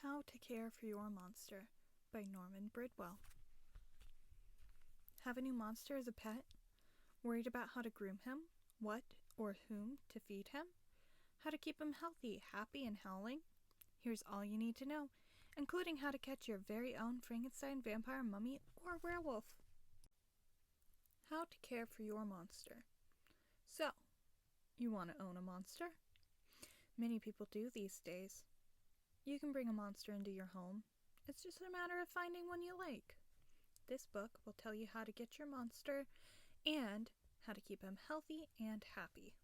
How to Care for Your Monster by Norman Bridwell. Have a new monster as a pet? Worried about how to groom him, what or whom to feed him, how to keep him healthy, happy, and howling? Here's all you need to know, including how to catch your very own Frankenstein, vampire, mummy, or werewolf. How to care for your monster. So, you want to own a monster? Many people do these days. You can bring a monster into your home. It's just a matter of finding one you like. This book will tell you how to get your monster and how to keep him healthy and happy.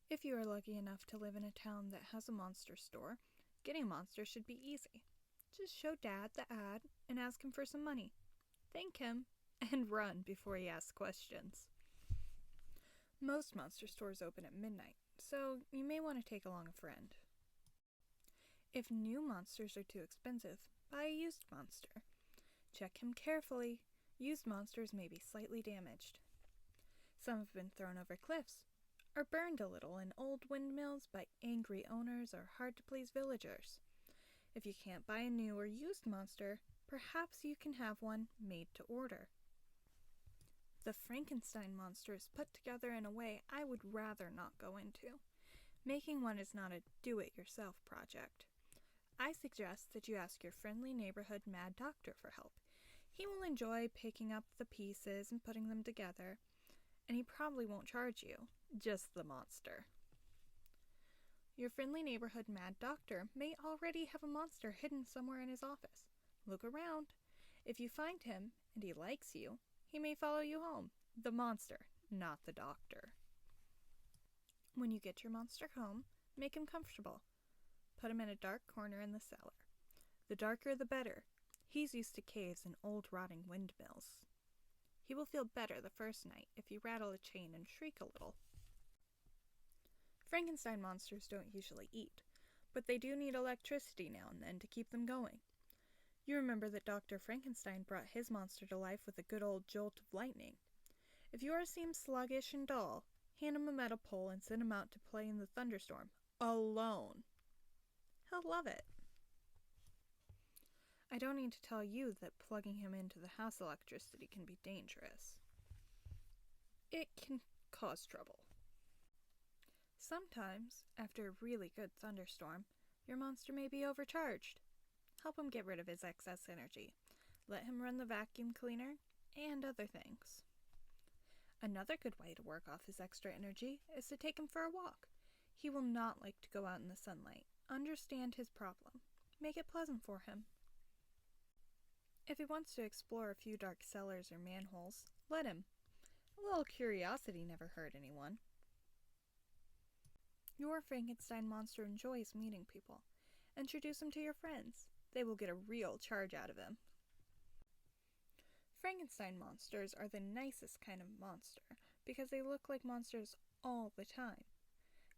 If you are lucky enough to live in a town that has a monster store, getting a monster should be easy. Just show Dad the ad and ask him for some money. Thank him and run before he asks questions. Most monster stores open at midnight, so you may want to take along a friend. If new monsters are too expensive, buy a used monster. Check him carefully. Used monsters may be slightly damaged. Some have been thrown over cliffs, or burned a little in old windmills by angry owners or hard-to-please villagers. If you can't buy a new or used monster, perhaps you can have one made to order. The Frankenstein monster is put together in a way I would rather not go into. Making one is not a do-it-yourself project. I suggest that you ask your friendly neighborhood mad doctor for help. He will enjoy picking up the pieces and putting them together, and he probably won't charge you, just the monster. Your friendly neighborhood mad doctor may already have a monster hidden somewhere in his office. Look around. If you find him and he likes you, he may follow you home. The monster, not the doctor. When you get your monster home, make him comfortable. Put him in a dark corner in the cellar. The darker the better. He's used to caves and old rotting windmills. He will feel better the first night if you rattle a chain and shriek a little. Frankenstein monsters don't usually eat, but they do need electricity now and then to keep them going. You remember that Dr. Frankenstein brought his monster to life with a good old jolt of lightning. If yours seems sluggish and dull, hand him a metal pole and send him out to play in the thunderstorm, alone. He'll love it. I don't need to tell you that plugging him into the house electricity can be dangerous. It can cause trouble. Sometimes, after a really good thunderstorm, your monster may be overcharged. Help him get rid of his excess energy. Let him run the vacuum cleaner and other things. Another good way to work off his extra energy is to take him for a walk. He will not like to go out in the sunlight. Understand his problem. Make it pleasant for him. If he wants to explore a few dark cellars or manholes, let him. A little curiosity never hurt anyone. Your Frankenstein monster enjoys meeting people. Introduce him to your friends. They will get a real charge out of him. Frankenstein monsters are the nicest kind of monster because they look like monsters all the time.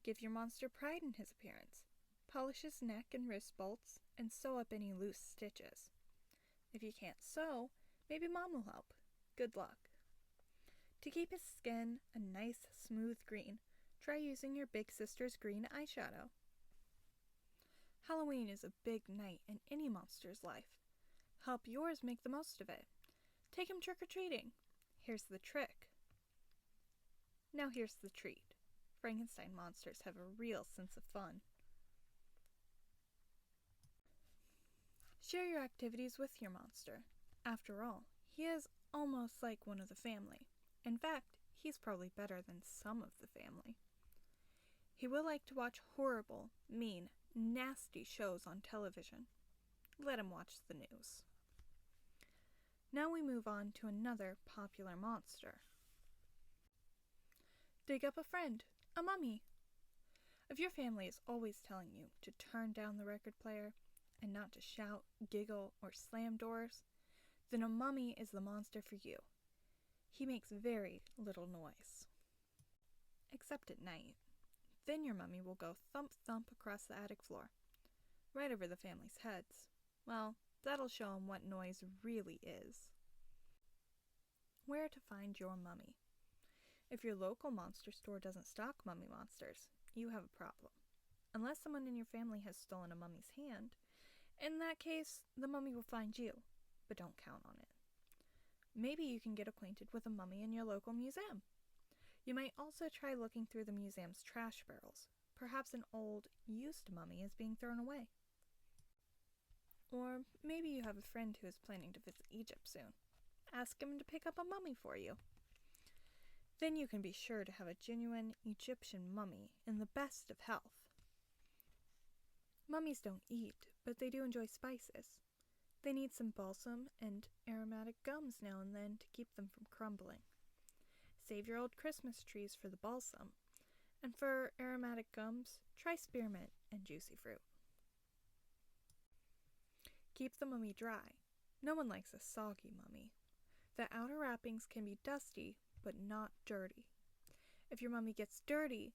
Give your monster pride in his appearance. Polish his neck and wrist bolts and sew up any loose stitches. If you can't sew, maybe Mom will help. Good luck. To keep his skin a nice smooth green, try using your big sister's green eyeshadow. Halloween is a big night in any monster's life. Help yours make the most of it. Take him trick-or-treating. Here's the trick. Now here's the treat. Frankenstein monsters have a real sense of fun. Share your activities with your monster. After all, he is almost like one of the family. In fact, he's probably better than some of the family. He will like to watch horrible, mean, nasty shows on television. Let him watch the news. Now we move on to another popular monster. Dig up a friend, a mummy. If your family is always telling you to turn down the record player and not to shout, giggle, or slam doors, then a mummy is the monster for you. He makes very little noise, except at night. Then your mummy will go thump-thump across the attic floor, right over the family's heads. Well, that'll show them what noise really is. Where to find your mummy. If your local monster store doesn't stock mummy monsters, you have a problem. unless someone in your family has stolen a mummy's hand. In that case, the mummy will find you, but don't count on it. Maybe you can get acquainted with a mummy in your local museum. You might also try looking through the museum's trash barrels. Perhaps an old, used mummy is being thrown away. Or maybe you have a friend who is planning to visit Egypt soon. Ask him to pick up a mummy for you. Then you can be sure to have a genuine Egyptian mummy in the best of health. Mummies don't eat, but they do enjoy spices. They need some balsam and aromatic gums now and then to keep them from crumbling. Save your old Christmas trees for the balsam, and for aromatic gums, try spearmint and juicy fruit. Keep the mummy dry. No one likes a soggy mummy. The outer wrappings can be dusty, but not dirty. If your mummy gets dirty,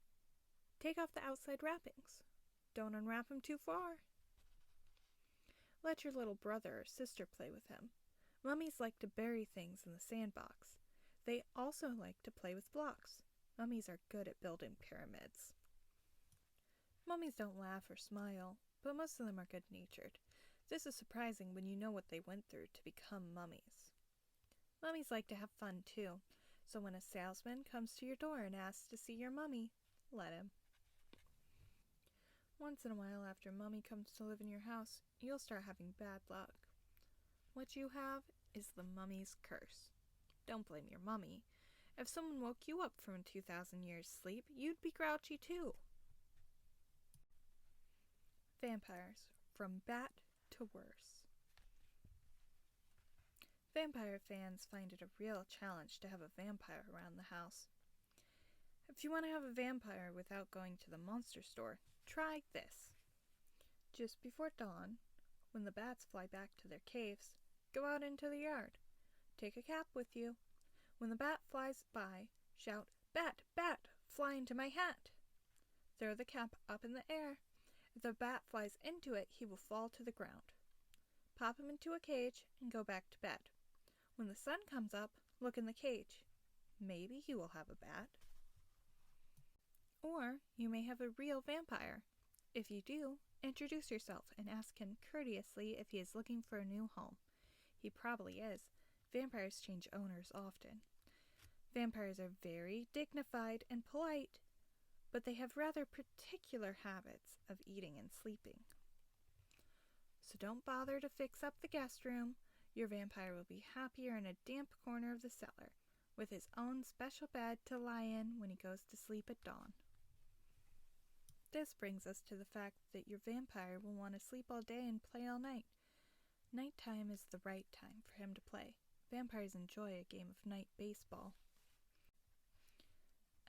take off the outside wrappings. Don't unwrap him too far. Let your little brother or sister play with him. Mummies like to bury things in the sandbox. They also like to play with blocks. Mummies are good at building pyramids. Mummies don't laugh or smile, but most of them are good-natured. This is surprising when you know what they went through to become mummies. Mummies like to have fun too, so when a salesman comes to your door and asks to see your mummy, let him. Once in a while after mummy comes to live in your house, you'll start having bad luck. What you have is the mummy's curse. Don't blame your mummy. If someone woke you up from a 2,000 years sleep, you'd be grouchy too. Vampires, from bad to worse. Vampire fans find it a real challenge to have a vampire around the house. If you want to have a vampire without going to the monster store, try this. Just before dawn, when the bats fly back to their caves, go out into the yard. Take a cap with you. When the bat flies by, shout, "Bat, bat, fly into my hat!" Throw the cap up in the air. If the bat flies into it, he will fall to the ground. Pop him into a cage and go back to bed. When the sun comes up, look in the cage. Maybe he will have a bat. Or you may have a real vampire. If you do, introduce yourself and ask him courteously if he is looking for a new home. He probably is. Vampires change owners often. Vampires are very dignified and polite, but they have rather particular habits of eating and sleeping. So don't bother to fix up the guest room. Your vampire will be happier in a damp corner of the cellar, with his own special bed to lie in when he goes to sleep at dawn. This brings us to the fact that your vampire will want to sleep all day and play all night. Nighttime is the right time for him to play. Vampires enjoy a game of night baseball.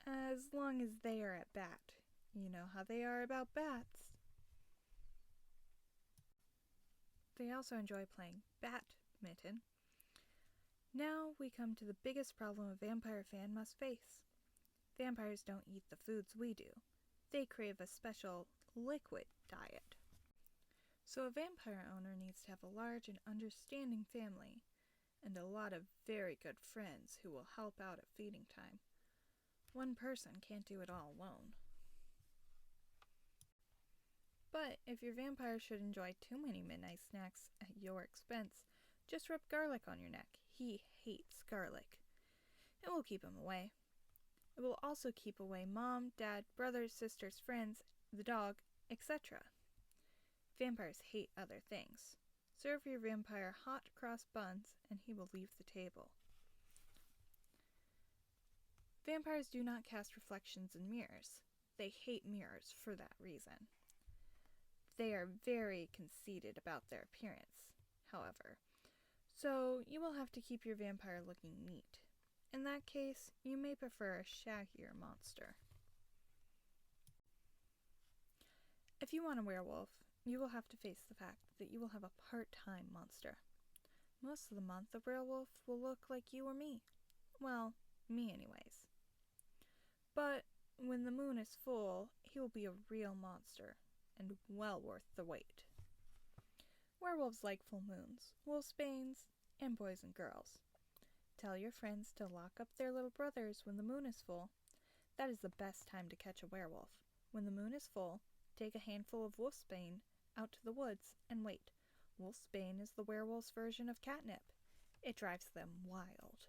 As long as they are at bat. You know how they are about bats. They also enjoy playing badminton. Now we come to the biggest problem a vampire fan must face. Vampires don't eat the foods we do. They crave a special liquid diet. So a vampire owner needs to have a large and understanding family, and a lot of very good friends who will help out at feeding time. One person can't do it all alone. But if your vampire should enjoy too many midnight snacks at your expense, just rub garlic on your neck. He hates garlic. It will keep him away. It will also keep away mom, dad, brothers, sisters, friends, the dog, etc. Vampires hate other things. Serve your vampire hot cross buns and he will leave the table. Vampires do not cast reflections in mirrors. They hate mirrors for that reason. They are very conceited about their appearance, however, so you will have to keep your vampire looking neat. In that case, you may prefer a shaggier monster. If you want a werewolf, you will have to face the fact that you will have a part-time monster. Most of the month, the werewolf will look like you or me. Well, me anyways. But when the moon is full, he will be a real monster, and well worth the wait. Werewolves like full moons, wolfsbanes, and boys and girls. Tell your friends to lock up their little brothers when the moon is full. That is the best time to catch a werewolf. When the moon is full, Take a handful of wolfsbane out to the woods and wait. Wolfsbane is the werewolf's version of catnip. It drives them wild.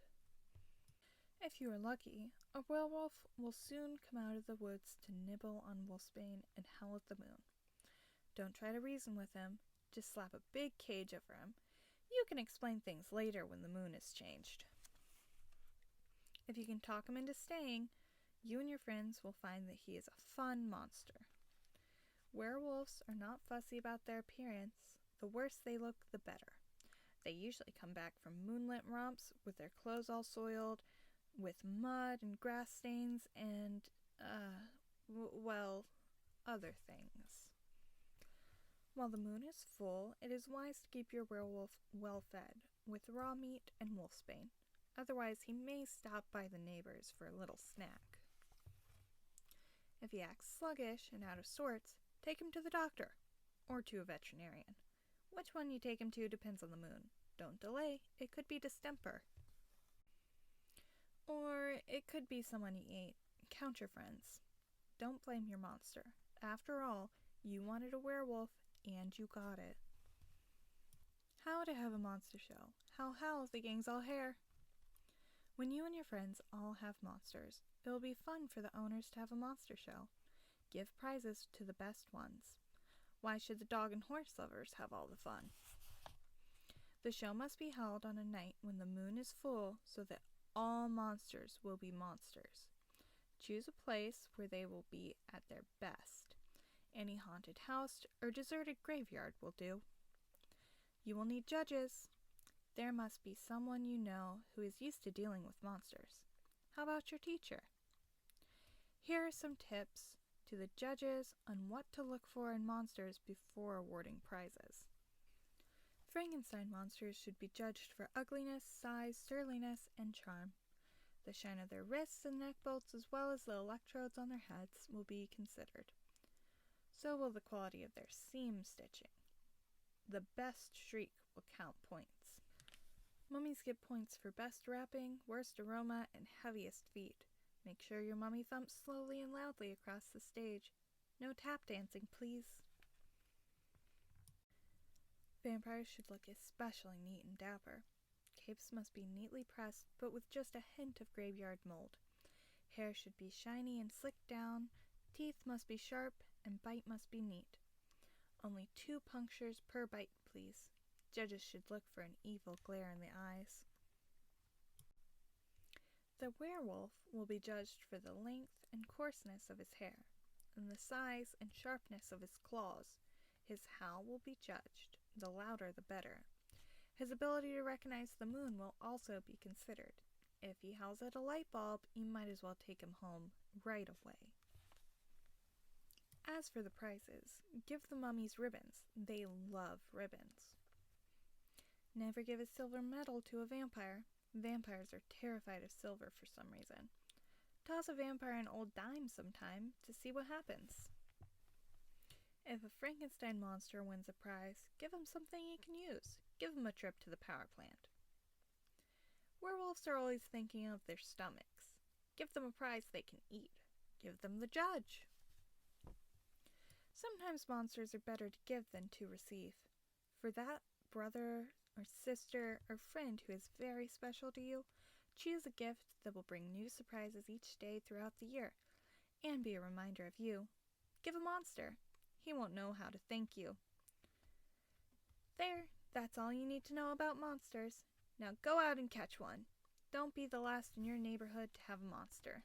If you are lucky, a werewolf will soon come out of the woods to nibble on wolfsbane and howl at the moon. Don't try to reason with him. Just slap a big cage over him. You can explain things later when the moon is changed. If you can talk him into staying, you and your friends will find that he is a fun monster. Werewolves are not fussy about their appearance. The worse they look, the better. They usually come back from moonlit romps with their clothes all soiled, with mud and grass stains and, other things. While the moon is full, it is wise to keep your werewolf well fed, with raw meat and wolfsbane. Otherwise, he may stop by the neighbors for a little snack. If he acts sluggish and out of sorts, take him to the doctor, or to a veterinarian. Which one you take him to depends on the moon. Don't delay, it could be distemper. Or it could be someone you ate. Count your friends. Don't blame your monster. After all, you wanted a werewolf, and you got it. How to have a monster show. How if the gang's all hair. When you and your friends all have monsters, it will be fun for the owners to have a monster show. Give prizes to the best ones. Why should the dog and horse lovers have all the fun? The show must be held on a night when the moon is full so that all monsters will be monsters. Choose a place where they will be at their best. Any haunted house or deserted graveyard will do. You will need judges. There must be someone you know who is used to dealing with monsters. How about your teacher? Here are some tips to the judges on what to look for in monsters before awarding prizes. Frankenstein monsters should be judged for ugliness, size, surliness, and charm. The shine of their wrists and neck bolts, as well as the electrodes on their heads, will be considered. So will the quality of their seam stitching. The best shriek will count points. Mummies get points for best wrapping, worst aroma, and heaviest feet. Make sure your mummy thumps slowly and loudly across the stage. No tap dancing, please. Vampires should look especially neat and dapper. Capes must be neatly pressed, but with just a hint of graveyard mold. Hair should be shiny and slicked down. Teeth must be sharp, and bite must be neat. Only 2 punctures per bite, please. Judges should look for an evil glare in the eyes. The werewolf will be judged for the length and coarseness of his hair, and the size and sharpness of his claws. His howl will be judged, the louder the better. His ability to recognize the moon will also be considered. If he howls at a light bulb, you might as well take him home right away. As for the prizes, give the mummies ribbons. They love ribbons. Never give a silver medal to a vampire. Vampires are terrified of silver for some reason. Toss a vampire an old dime sometime to see what happens. If a Frankenstein monster wins a prize, give him something he can use. Give him a trip to the power plant. Werewolves are always thinking of their stomachs. Give them a prize they can eat. Give them the judge. Sometimes monsters are better to give than to receive. For that brother or sister or friend who is very special to you, choose a gift that will bring new surprises each day throughout the year and be a reminder of you. Give a monster. He won't know how to thank you. There, that's all you need to know about monsters. Now go out and catch one. Don't be the last in your neighborhood to have a monster.